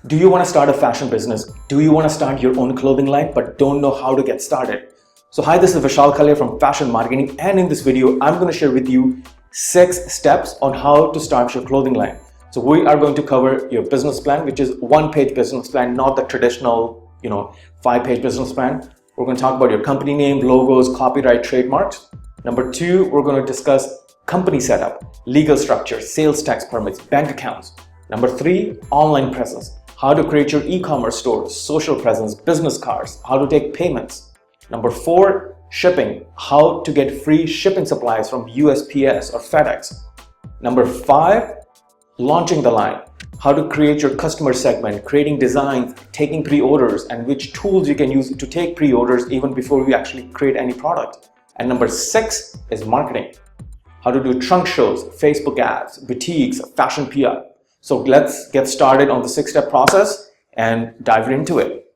Do you want to start a fashion business? Do you want to start your own clothing line but don't know how to get started? So hi, this is Vishal Kalia from Fashion Marketing, and in this video, I'm going to share with you 6 steps on how to start your clothing line. So we are going to cover your business plan, which is one-page business plan, not the traditional, 5-page business plan. We're going to talk about your company name, logos, copyright, trademarks. Number 2, we're going to discuss company setup, legal structure, sales tax permits, bank accounts. Number 3, online presence. How to create your e-commerce store, social presence, business cards, how to take payments. Number 4, shipping, how to get free shipping supplies from USPS or FedEx. Number 5, launching the line, how to create your customer segment, creating designs, taking pre-orders, and which tools you can use to take pre-orders even before you actually create any product. And number 6 is marketing, how to do trunk shows, Facebook ads, boutiques, fashion PR. So let's get started on the 6-step process and dive into it.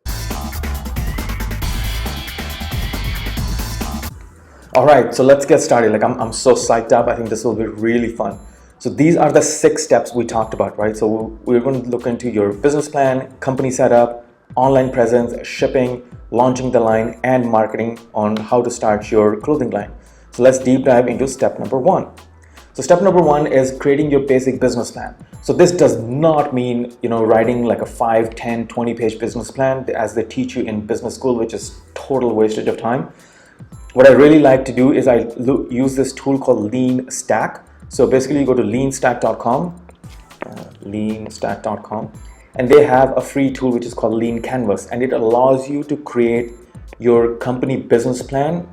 All right, so let's get started. I'm so psyched up. I think this will be really fun. So these are the 6 steps we talked about, right? So we're going to look into your business plan, company setup, online presence, shipping, launching the line, and marketing on how to start your clothing line. So let's deep dive into step number 1. So step number 1 is creating your basic business plan. So this does not mean, writing like a 5, 10, 20-page business plan as they teach you in business school, which is total wastage of time. What I really like to do is I use this tool called Lean Stack. So basically you go to leanstack.com, and they have a free tool which is called Lean Canvas, and it allows you to create your company business plan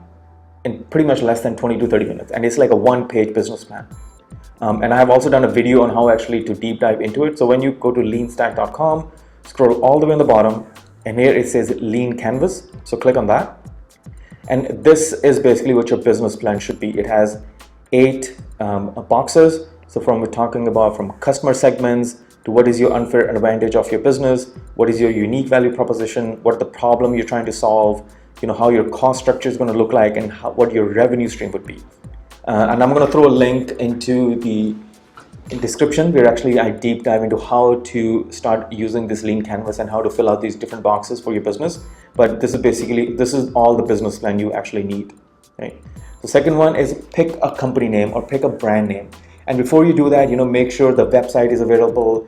in pretty much less than 20 to 30 minutes. And it's like a 1-page business plan. And I have also done a video on how actually to deep dive into it. So when you go to leanstack.com, scroll all the way on the bottom, and here it says Lean Canvas. So click on that. And this is basically what your business plan should be. It has 8 boxes. So we're talking about from customer segments to what is your unfair advantage of your business, what is your unique value proposition, what the problem you're trying to solve, how your cost structure is going to look like, and what your revenue stream would be. And I'm going to throw a link into the description where actually I deep dive into how to start using this Lean Canvas and how to fill out these different boxes for your business. But this is all the business plan you actually need. Right? The second one is pick a company name or pick a brand name. And before you do that, make sure the website is available.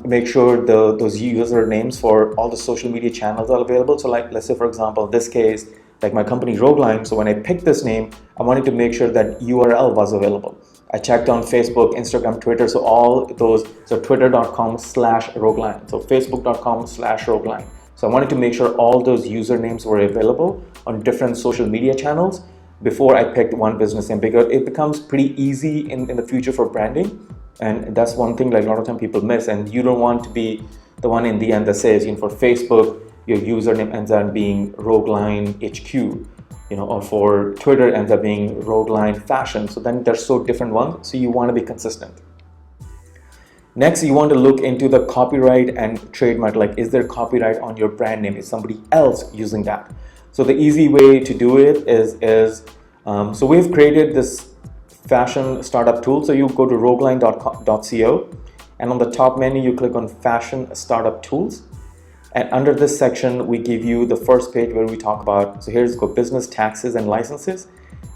Make sure those user names for all the social media channels are available. So let's say, for example, in this case, like my company Rogueline. So when I picked this name, I wanted to make sure that URL was available. I checked on Facebook, Instagram, Twitter. So all those, so twitter.com/Rogueline. So facebook.com/Rogueline. So I wanted to make sure all those usernames were available on different social media channels before I picked one business name, because it becomes pretty easy in the future for branding. And that's one thing like a lot of time people miss, and you don't want to be the one in the end that says, for Facebook, your username ends up being Rogueline HQ, or for Twitter ends up being Rogueline Fashion. So then they're so different ones. So you want to be consistent. Next, you want to look into the copyright and trademark. Like, is there copyright on your brand name? Is somebody else using that? So the easy way to do it is so we've created this fashion startup tool. So you go to rogueline.co, and on the top menu, you click on Fashion Startup Tools. And under this section, we give you the first page where we talk about, so here's got business taxes and licenses.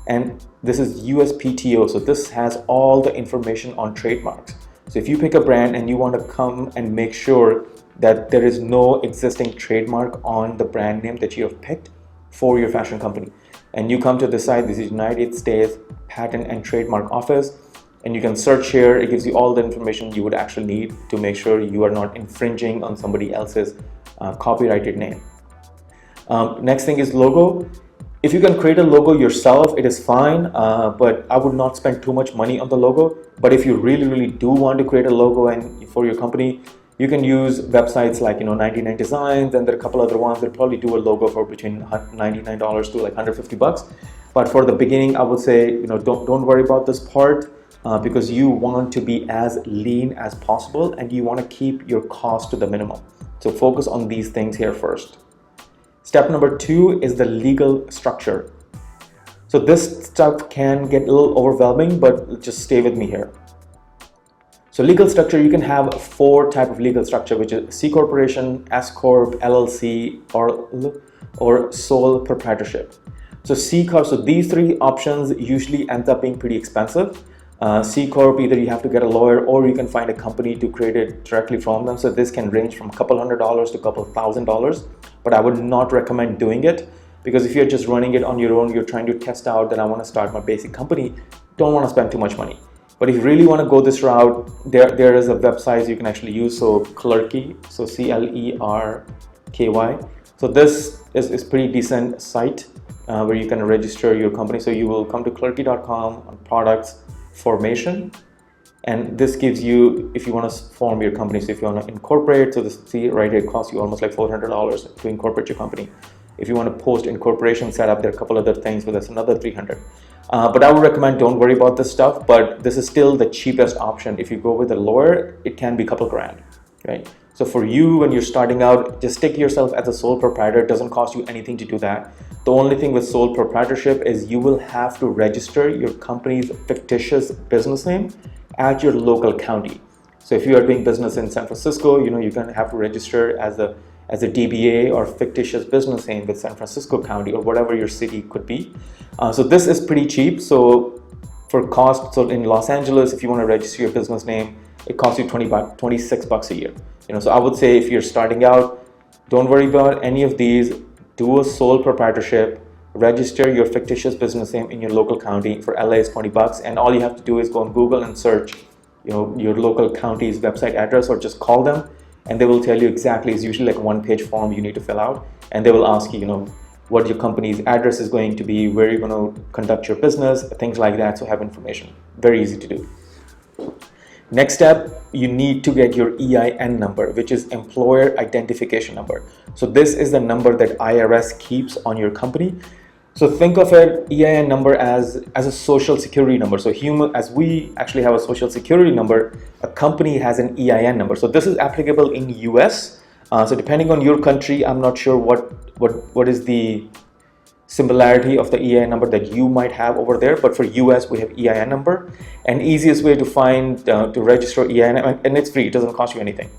And this is USPTO. So this has all the information on trademarks. So if you pick a brand and you want to come and make sure that there is no existing trademark on the brand name that you have picked for your fashion company, and you come to the site, this is United States Patent and Trademark Office, and you can search here. It gives you all the information you would actually need to make sure you are not infringing on somebody else's copyrighted name. Next thing is logo. If you can create a logo yourself, it is fine, but I would not spend too much money on the logo. But if you really do want to create a logo and for your company, you can use websites like 99 Designs, and there are a couple other ones that probably do a logo for between $99 to like $150. But for the beginning, I would say don't worry about this part because you want to be as lean as possible and you want to keep your cost to the minimum. So focus on these things here first. Step number 2 is the legal structure. So this stuff can get a little overwhelming, but just stay with me here. So legal structure, you can have 4 type of legal structure, which is C corporation, S corp, LLC, or sole proprietorship. So C corp, so these 3 options usually end up being pretty expensive. C corp, either you have to get a lawyer or you can find a company to create it directly from them. So this can range from a couple $100s to a couple $1,000, but I would not recommend doing it, because if you're just running it on your own, you're trying to test out that I want to start my basic company, don't want to spend too much money. But if you really want to go this route, there is a website you can actually use. So Clerky, so CLERKY. So this is pretty decent site where you can register your company. So you will come to clerky.com on products formation, and this gives you, if you want to form your company, so if you want to incorporate, so this, see right here, it costs you almost like $400 to incorporate your company. If you want to post incorporation setup, there are a couple other things, but that's another $300. But I would recommend don't worry about this stuff, but this is still the cheapest option. If you go with a lawyer, it can be a couple grand, right? So for you, when you're starting out, just stick yourself as a sole proprietor. It doesn't cost you anything to do that. The only thing with sole proprietorship is you will have to register your company's fictitious business name at your local county. So if you are doing business in San Francisco, you're going to have to register as a DBA or fictitious business name with San Francisco County or whatever your city could be. So this is pretty cheap. So for cost, so in Los Angeles, if you want to register your business name, it costs you $26 a year. So I would say if you're starting out, don't worry about any of these. Do a sole proprietorship, register your fictitious business name in your local county. For LA is $20, and all you have to do is go on Google and search, your local county's website address, or just call them, and they will tell you exactly. It's usually like a 1-page form you need to fill out, and they will ask you, what your company's address is going to be, where you're going to conduct your business, things like that. So have information. Very easy to do. Next step, you need to get your EIN number, which is employer identification number. So this is the number that IRS keeps on your company. So think of it, EIN number as a social security number. So as we actually have a social security number, a company has an EIN number. So this is applicable in US. So depending on your country, I'm not sure what is the similarity of the EIN number that you might have over there, but for US we have EIN number. And easiest way to find to register EIN, and it's free, it doesn't cost you anything.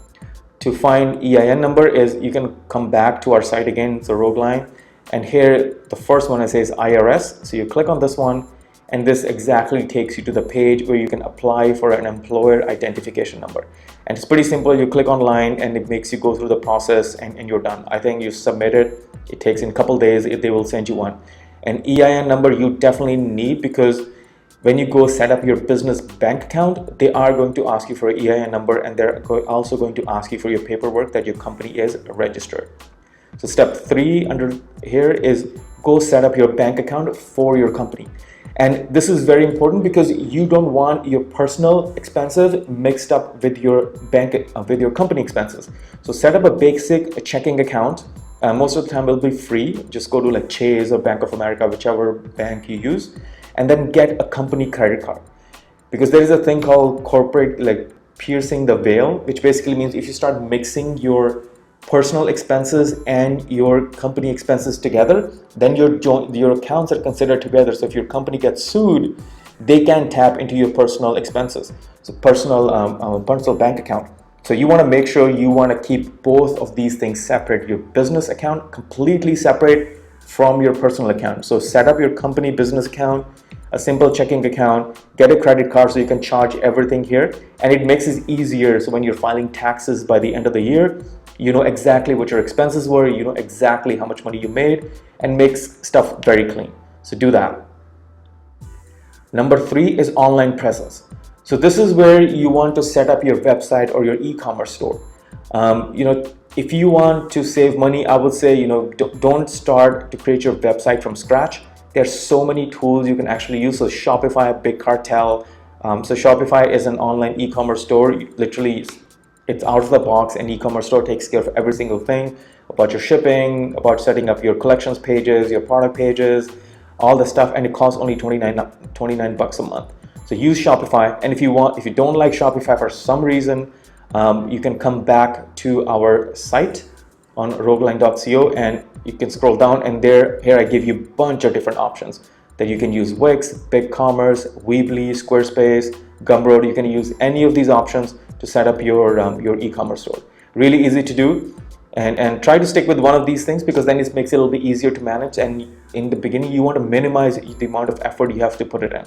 To find EIN number is you can come back to our site again, it's a Rogueline, and here the first one it says IRS. So you click on this one, and this exactly takes you to the page where you can apply for an employer identification number. And it's pretty simple. You click online and it makes you go through the process, and you're done. I think you submit it. It takes in a couple days, they will send you one. An EIN number you definitely need, because when you go set up your business bank account, they are going to ask you for an EIN number, and they're also going to ask you for your paperwork that your company is registered. So step 3 under here is go set up your bank account for your company. And this is very important because you don't want your personal expenses mixed up with your with your company expenses. So set up a basic checking account. Most of the time will be free. Just go to like Chase or Bank of America, whichever bank you use, and then get a company credit card. Because there is a thing called corporate, like piercing the veil, which basically means if you start mixing your personal expenses and your company expenses together, then your accounts are considered together. So if your company gets sued, they can tap into your personal expenses. So personal bank account. So you want to make sure you want to keep both of these things separate. Your business account completely separate from your personal account. So set up your company business account, a simple checking account, get a credit card so you can charge everything here, and it makes it easier. So when you're filing taxes by the end of the year, you know exactly what your expenses were, you know exactly how much money you made, and makes stuff very clean. So do that. Number 3 is online presence. So this is where you want to set up your website or your e-commerce store. If you want to save money, I would say, don't start to create your website from scratch. There's so many tools you can actually use. So Shopify, Big Cartel. So Shopify is an online e-commerce store. Literally, it's out of the box. An e-commerce store takes care of every single thing about your shipping, about setting up your collections pages, your product pages, all the stuff, and it costs only $29 a month. So use Shopify, and if you don't like Shopify for some reason, you can come back to our site on rogueline.co, and you can scroll down, and here I give you a bunch of different options that you can use: Wix, BigCommerce, Weebly, Squarespace, Gumroad. You can use any of these options to set up your e-commerce store. Really easy to do, and try to stick with one of these things, because then it makes it a little bit easier to manage. And in the beginning, you want to minimize the amount of effort you have to put it in.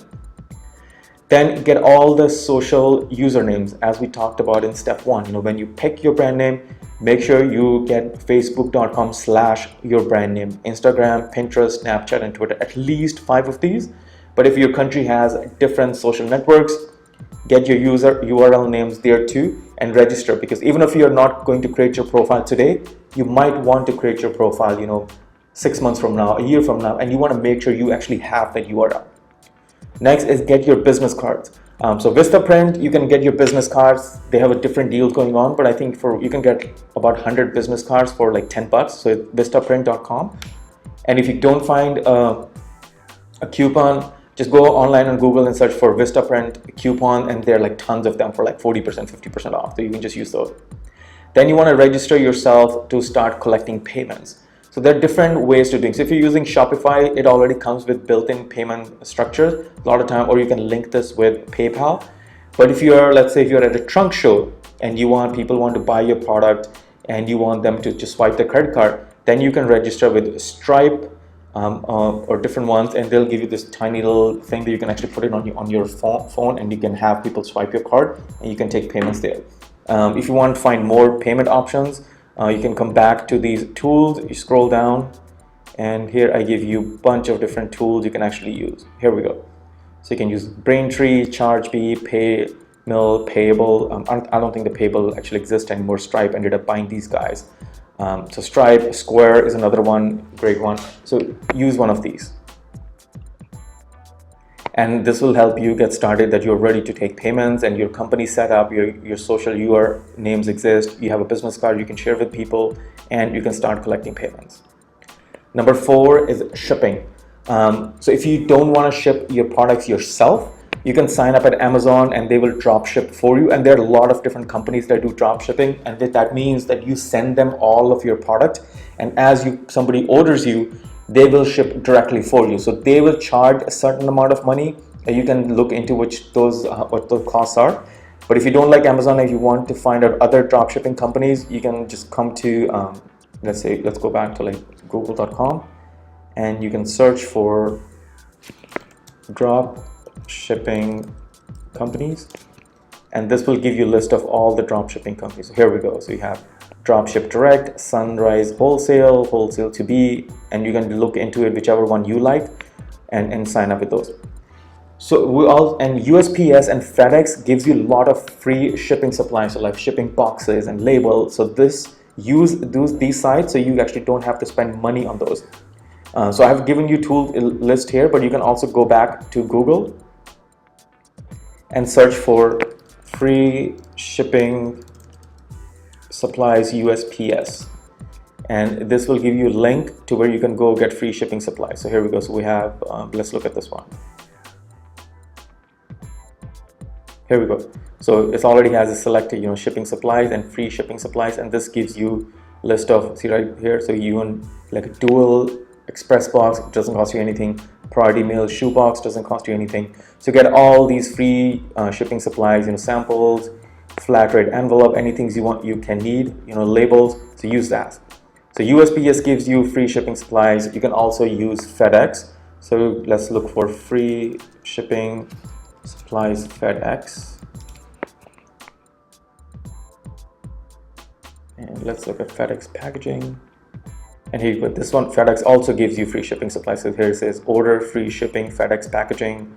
Then get all the social usernames, as we talked about in step 1. When you pick your brand name, make sure you get facebook.com/your brand name, Instagram, Pinterest, Snapchat, and Twitter, at least 5 of these. But if your country has different social networks, get your user URL names there too and register, because even if you're not going to create your profile today, you might want to create your profile 6 months from now, a year from now, and you want to make sure you actually have that URL. Next is get your business cards. So Vistaprint, you can get your business cards. They have a different deal going on, but I think you can get about 100 business cards for like $10. So vistaprint.com. And if you don't find a coupon, just go online on Google and search for Vistaprint coupon, and there are like tons of them for like 40%, 50% off. So you can just use those. Then you want to register yourself to start collecting payments. So there are different ways to do it. So if you're using Shopify, it already comes with built-in payment structures a lot of time, or you can link this with PayPal. But if let's say if you're at a trunk show and people want to buy your product and you want them to just swipe the credit card, then you can register with Stripe or different ones, and they'll give you this tiny little thing that you can actually put it on your phone, and you can have people swipe your card and you can take payments there. If you want to find more payment options, you can come back to these tools. You scroll down, and here I give you a bunch of different tools you can actually use. Here we go. So you can use Braintree, ChargeBee, Paymill, Payable. I don't think the Payable actually exists anymore. Stripe ended up buying these guys. So Stripe, Square is another one, great one. So use one of these. And this will help you get started, that you're ready to take payments and your company set up, your social URL names exist, you have a business card you can share with people, and you can start collecting payments. Number 4 is shipping. So if you don't want to ship your products yourself, you can sign up at Amazon and they will drop ship for you. And there are a lot of different companies that do drop shipping, and that means that you send them all of your product, and as somebody orders you, they will ship directly for you. So they will charge a certain amount of money, and you can look into what those costs are. But if you don't like Amazon, if you want to find out other drop shipping companies, you can just come to let's go back to like google.com, and you can search for drop shipping companies, and this will give you a list of all the drop shipping companies. So here we go. So you have Dropship Direct, Sunrise Wholesale, Wholesale to Be, and you can look into it, whichever one you like, and sign up with those. So and USPS and FedEx gives you a lot of free shipping supplies, so like shipping boxes and labels. So use these sites, so you actually don't have to spend money on those. So I have given you tool list here, but you can also go back to Google and search for free shipping supplies USPS, and this will give you a link to where you can go get free shipping supplies. So here we go. So we have let's look at this one. Here we go. So it already has a selected shipping supplies and free shipping supplies, and this gives you list of, see right here, so you want like a dual express box, it doesn't cost you anything. Priority mail shoebox doesn't cost you anything. So get all these free shipping supplies, samples, flat rate envelope, anything you can need, labels. So use that. So USPS gives you free shipping supplies. You can also use FedEx. So let's look for free shipping supplies FedEx, and let's look at FedEx packaging. And here you go. This one, FedEx also gives you free shipping supplies. So here it says order free shipping FedEx packaging,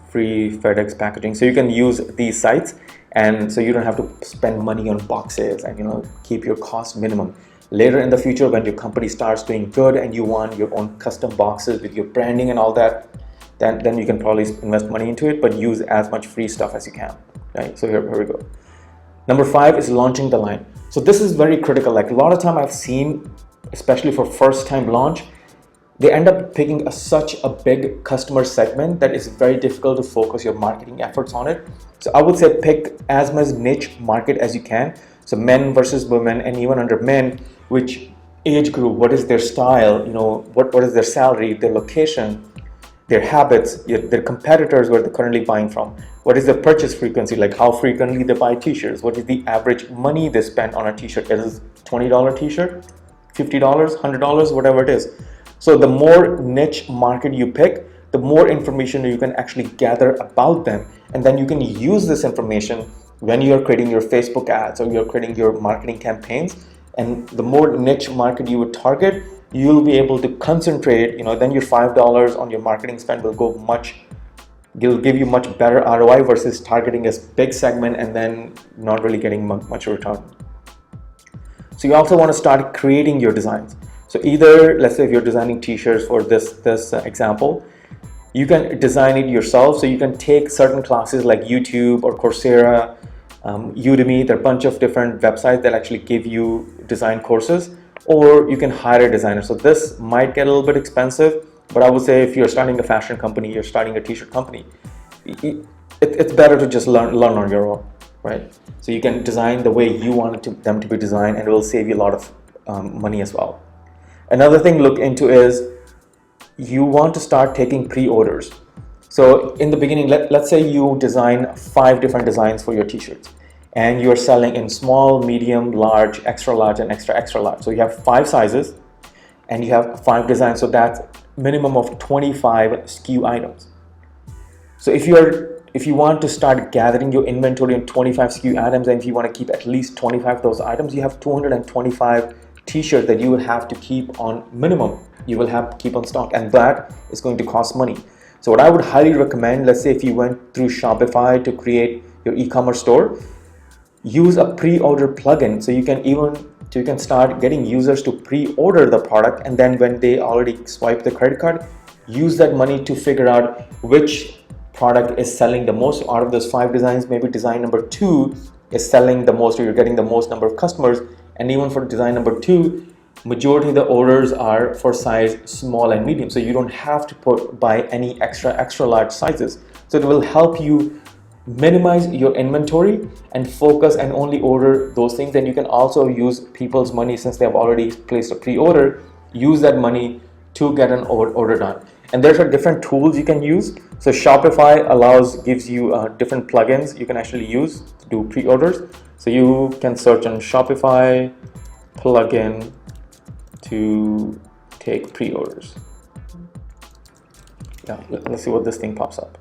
free FedEx packaging. So you can use these sites, and so you don't have to spend money on boxes and keep your cost minimum. Later in the future, when your company starts doing good and you want your own custom boxes with your branding and all that, then you can probably invest money into it, but use as much free stuff as you can, right? So here we go. Number 5 is launching the line. So this is very critical. Like a lot of time I've seen, especially for first time launch, they end up picking such a big customer segment that it's very difficult to focus your marketing efforts on it. So I would say pick as much niche market as you can. So men versus women, and even under men, which age group, what is their style, what is their salary, their location, their habits, their competitors, where they're currently buying from. What is the purchase frequency, like how frequently they buy t-shirts? What is the average money they spend on a t-shirt? Is it $20 t-shirt, $50, $100, whatever it is? So the more niche market you pick, the more information you can actually gather about them, and then you can use this information when you're creating your Facebook ads or you're creating your marketing campaigns. And the more niche market you would target, you'll be able to concentrate, then your $5 on your marketing spend will go it'll give you much better ROI versus targeting a big segment and then not really getting much return. So you also want to start creating your designs. So either, let's say if you're designing t-shirts for this example, you can design it yourself. So you can take certain classes like YouTube or Coursera, Udemy. There are a bunch of different websites that actually give you design courses, or you can hire a designer. So this might get a little bit expensive, but I would say if you're starting a fashion company, you're starting a t-shirt company, it's better to just learn on your own, right? So you can design the way you want them to be designed, and it will save you a lot of money as well. Another thing to look into is you want to start taking pre-orders. So in the beginning, let's say you design 5 different designs for your t-shirts, and you're selling in small, medium, large, extra large, and extra large. So you have 5 sizes and you have 5 designs. So that's minimum of 25 SKU items. So if you want to start gathering your inventory in 25 SKU items, and if you want to keep at least 25 of those items, you have 225 t-shirts that you will have to keep on minimum. You will have to keep on stock, and that is going to cost money. So what I would highly recommend, let's say if you went through Shopify to create your e-commerce store, use a pre-order plugin. So you can start getting users to pre-order the product, and then when they already swipe the credit card, use that money to figure out which product is selling the most. Out of those 5 designs, maybe design number 2 is selling the most, or you're getting the most number of customers. And even for design number 2, majority of the orders are for size small and medium, so you don't have to buy any extra large sizes. So it will help you minimize your inventory and focus and only order those things. Then you can also use people's money, since they have already placed a pre-order, use that money to get an order done. And there's different tools you can use. So Shopify gives you different plugins you can actually use to do pre-orders. So you can search on Shopify plugin to take pre-orders. Yeah, let's see what this thing pops up.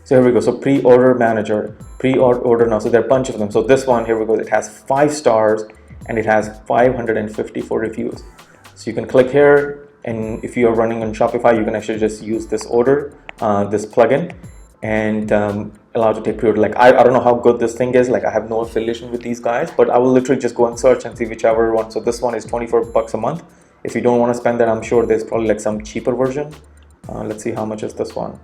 So here we go. So pre-order manager, pre-order now. So there are a bunch of them. So this one, here we go. It has 5 stars and it has 554 reviews. So you can click here, and if you are running on Shopify, you can actually just use this this plugin, and allow to take pre-order. Like I don't know how good this thing is. Like I have no affiliation with these guys, but I will literally just go and search and see whichever one. So this one is 24 bucks a month. If you don't want to spend that, I'm sure there's probably like some cheaper version. Let's see how much is this one.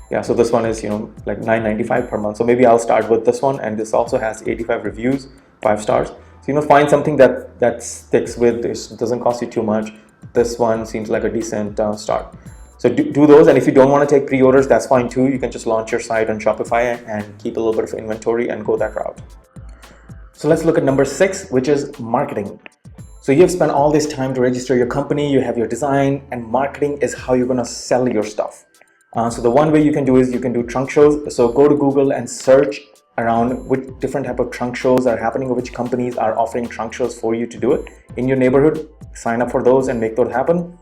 Yeah, so this one is like $9.95 per month. So maybe I'll start with this one, and this also has 85 reviews, 5 stars. So find something that sticks with this, doesn't cost you too much. This one seems like a decent start. So do those, and if you don't want to take pre-orders, that's fine too. You can just launch your site on Shopify and keep a little bit of inventory and go that route. So let's look at number 6, which is marketing. So you have spent all this time to register your company, you have your design, and marketing is how you're going to sell your stuff. So the one way you can do is you can do trunk shows. So go to Google and search around which different type of trunk shows are happening, or which companies are offering trunk shows for you to do it in your neighborhood. Sign up for those and make those happen.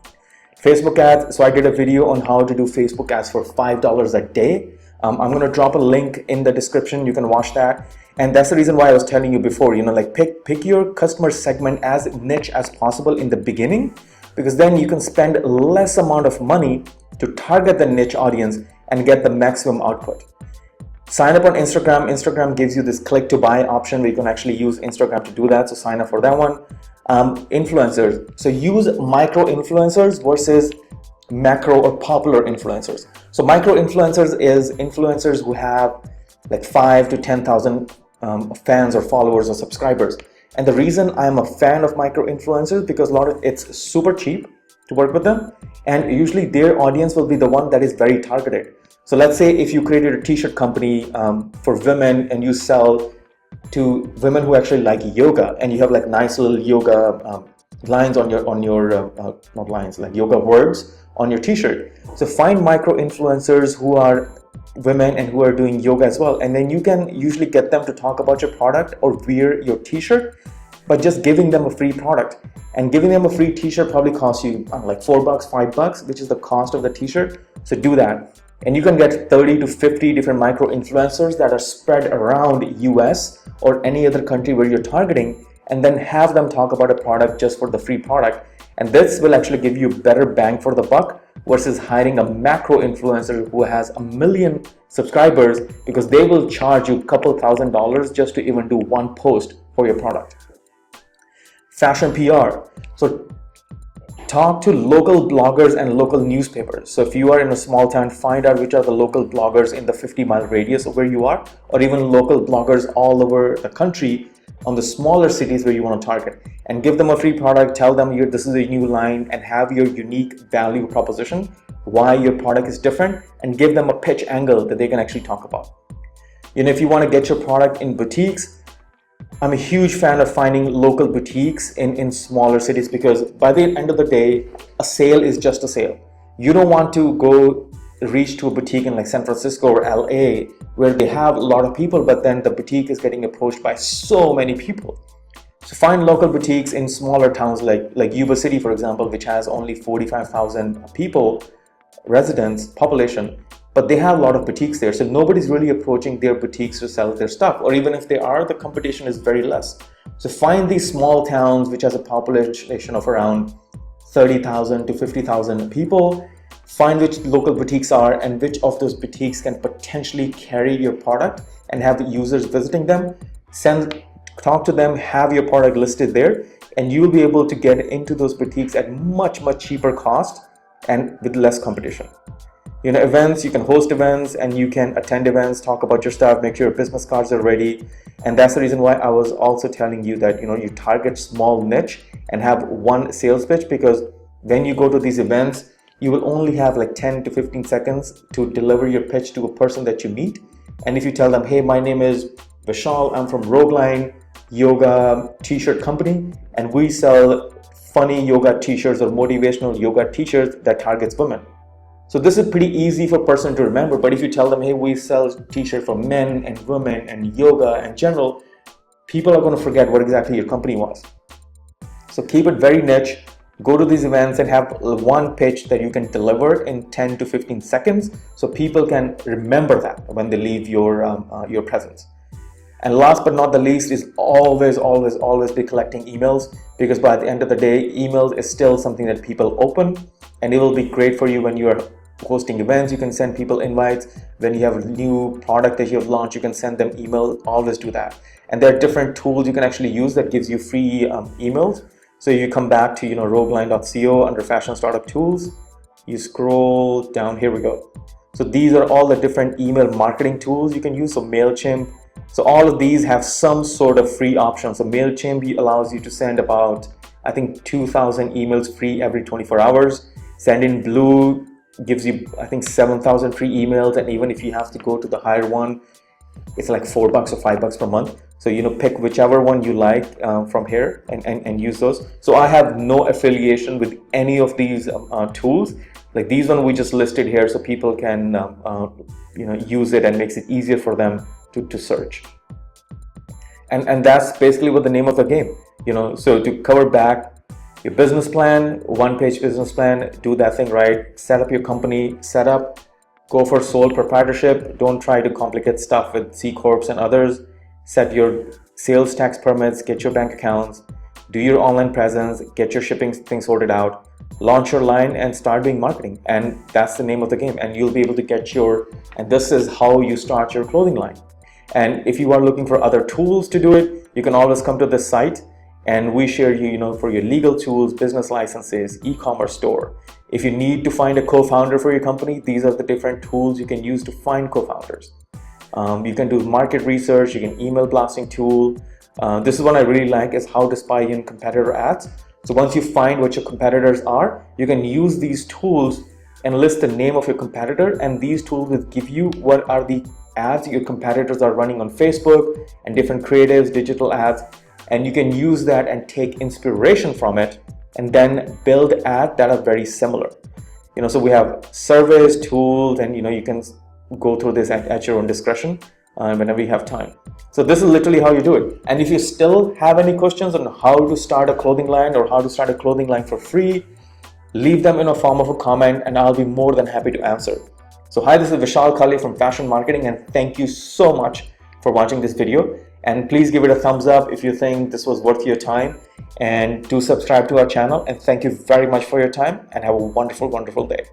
Facebook ads. So I did a video on how to do Facebook ads for $5 a day. I'm going to drop a link in the description. You can watch that. And that's the reason why I was telling you before, like pick your customer segment as niche as possible in the beginning, because then you can spend less amount of money to target the niche audience and get the maximum output. Sign up on Instagram. Instagram gives you this click to buy option where you can actually use Instagram to do that. So sign up for that one. Influencers. So use micro influencers versus macro or popular influencers. So micro influencers is influencers who have like 5 to 10,000 fans or followers or subscribers. And the reason I'm a fan of micro influencers, because it's super cheap to work with them, and usually their audience will be the one that is very targeted. So let's say if you created a t-shirt company for women, and you sell to women who actually like yoga, and you have like nice little yoga lines on your not lines, like yoga words on your t-shirt. So find micro influencers who are women and who are doing yoga as well, and then you can usually get them to talk about your product or wear your t-shirt by just giving them a free product. And giving them a free t-shirt probably costs you like $4, $5, which is the cost of the t-shirt. So do that. And you can get 30 to 50 different micro influencers that are spread around US or any other country where you're targeting, and then have them talk about a product just for the free product. And this will actually give you better bang for the buck versus hiring a macro influencer who has 1 million subscribers, because they will charge you a couple $1,000s just to even do one post for your product. Fashion PR. So talk to local bloggers and local newspapers. So if you are in a small town, find out which are the local bloggers in the 50-mile radius of where you are, or even local bloggers all over the country on the smaller cities where you want to target, and give them a free product. Tell them this is a new line, and have your unique value proposition, why your product is different, and give them a pitch angle that they can actually talk about. If you want to get your product in boutiques, I'm a huge fan of finding local boutiques in smaller cities, because by the end of the day, a sale is just a sale. You don't want to go reach to a boutique in like San Francisco or LA where they have a lot of people, but then the boutique is getting approached by so many people. So find local boutiques in smaller towns like Yuba City, for example, which has only 45,000 people, residents, population, but they have a lot of boutiques there. So nobody's really approaching their boutiques to sell their stuff, or even if they are, the competition is very less. So find these small towns which has a population of around 30,000 to 50,000 people. Find which local boutiques are and which of those boutiques can potentially carry your product and have users visiting them. Talk to them, have your product listed there, and you will be able to get into those boutiques at much cheaper cost and with less competition. Events, you can host events and you can attend events, talk about your stuff, make sure your business cards are ready. And that's the reason why I was also telling you that you target small niche and have one sales pitch, because when you go to these events, you will only have like 10 to 15 seconds to deliver your pitch to a person that you meet. And if you tell them, hey, my name is Vishal, I'm from Rogueline Yoga t-shirt company, and we sell funny yoga t-shirts or motivational yoga t-shirts that targets women. So this is pretty easy for a person to remember. But if you tell them, hey, we sell t-shirts for men and women and yoga and general, people are going to forget what exactly your company was. So keep it very niche. Go to these events and have one pitch that you can deliver in 10 to 15 seconds, so people can remember that when they leave your presence. And last but not the least is always be collecting emails, because by the end of the day, emails is still something that people open, and it will be great for you when you are hosting events. You can send people invites. When you have a new product that you have launched, you can send them email. Always do that. And there are different tools you can actually use that gives you free emails. So you come back to rogueline.co under fashion startup tools, you scroll down, here we go. So these are all the different email marketing tools you can use. So MailChimp, so all of these have some sort of free option. So MailChimp allows you to send about, I think, 2,000 emails free every 24 hours. Sendinblue gives you, I think, 7,000 free emails, and even if you have to go to the higher one, it's like $4 or $5 per month. So pick whichever one you like from here and use those. So I have no affiliation with any of these tools. Like these one we just listed here, so people can use it and makes it easier for them to search. And that's basically what the name of the game. So to cover back, your business plan, one-page business plan, do that thing right. Set up your company setup. Go for sole proprietorship. Don't try to complicate stuff with C-corps and others. Set your sales tax permits, get your bank accounts, do your online presence, get your shipping thing sorted out, launch your line and start doing marketing. And that's the name of the game. And you'll be able to get and this is how you start your clothing line. And if you are looking for other tools to do it, you can always come to this site and we share for your legal tools, business licenses, e-commerce store. If you need to find a co-founder for your company, these are the different tools you can use to find co-founders. You can do market research, you can email blasting tool. This is one I really like, is how to spy in competitor ads. So once you find what your competitors are, you can use these tools and list the name of your competitor, and these tools will give you what are the ads your competitors are running on Facebook and different creatives, digital ads, and you can use that and take inspiration from it and then build ads that are very similar. So we have surveys, tools, and you can go through this at your own discretion whenever you have time. So this is literally how you do it. And if you still have any questions on how to start a clothing line or how to start a clothing line for free, leave them in a form of a comment and I'll be more than happy to answer. So hi, this is Vishal Kali from Fashion Marketing, and thank you so much for watching this video. And please give it a thumbs up if you think this was worth your time, and do subscribe to our channel. And thank you very much for your time, and have a wonderful, wonderful day.